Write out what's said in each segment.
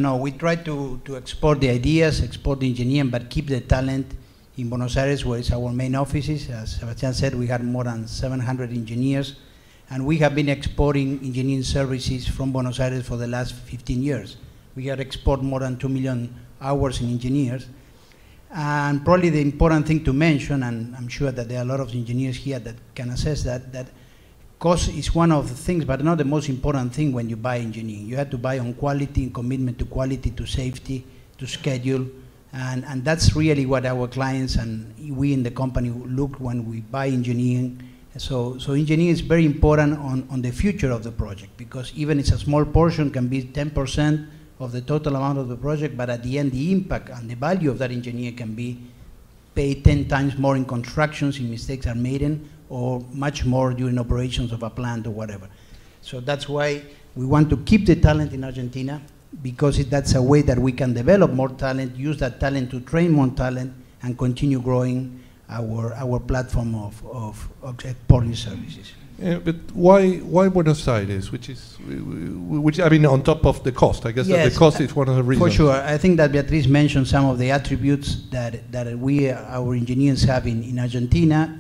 No, we try to export the ideas, export the engineering, but keep the talent in Buenos Aires, where it's our main offices. As Sebastian said, we had more than 700 engineers, and we have been exporting engineering services from Buenos Aires for the last 15 years. We have exported more than 2 million hours in engineers. And probably the important thing to mention, and I'm sure that there are a lot of engineers here that can assess that cost is one of the things, but not the most important thing when you buy engineering. You have to buy on quality and commitment to quality, to safety, to schedule, and that's really what our clients and we in the company look when we buy engineering. So engineering is very important on the future of the project, because even it's a small portion, can be 10% of the total amount of the project, but at the end the impact and the value of that engineer can be paid 10 times more in constructions if mistakes are made in, or much more during operations of a plant or whatever. So that's why we want to keep the talent in Argentina, because that's a way that we can develop more talent, use that talent to train more talent, and continue growing our platform of exporting services. But why Buenos Aires, which I mean, on top of the cost? I guess yes, that the cost is one of the reasons. For sure. I think that Beatriz mentioned some of the attributes that our engineers have in Argentina.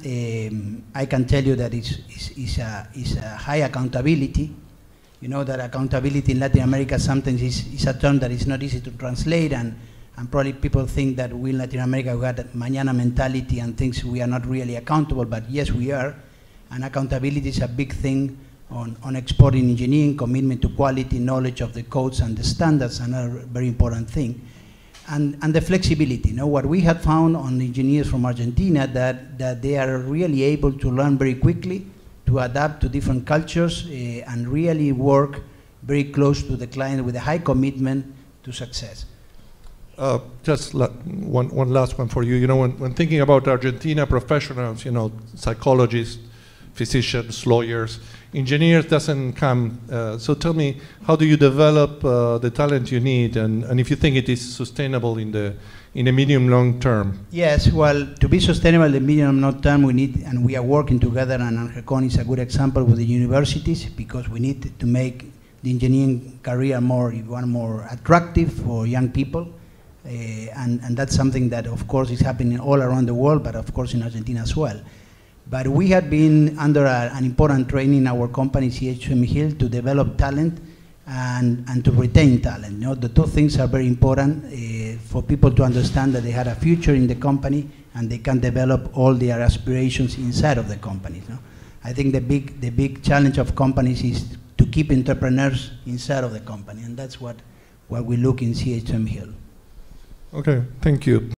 I can tell you that it's a high accountability. You know that accountability in Latin America sometimes is a term that is not easy to translate, and probably people think that we in Latin America we got that mañana mentality and thinks we are not really accountable, but yes, we are. And accountability is a big thing on exporting engineering, commitment to quality, knowledge of the codes and the standards, another very important thing. And the flexibility. You know, what we have found on the engineers from Argentina, that they are really able to learn very quickly, to adapt to different cultures, and really work very close to the client with a high commitment to success. Just one last one for you. You know, when thinking about Argentina professionals, you know, psychologists, physicians, lawyers, engineers doesn't come. So tell me, how do you develop the talent you need, and if you think it is sustainable in the medium long term? Yes, well, to be sustainable in the medium long term, we need, and we are working together, and ARGENCON is a good example with the universities, because we need to make the engineering career more attractive for young people. And that's something that, of course, is happening all around the world, but of course in Argentina as well. But we have been under an important training in our company, CHM Hill, to develop talent and to retain talent. You know, the two things are very important for people to understand that they have a future in the company and they can develop all their aspirations inside of the company. You know? I think the big challenge of companies is to keep entrepreneurs inside of the company, and that's what we look in CHM Hill. Okay, thank you.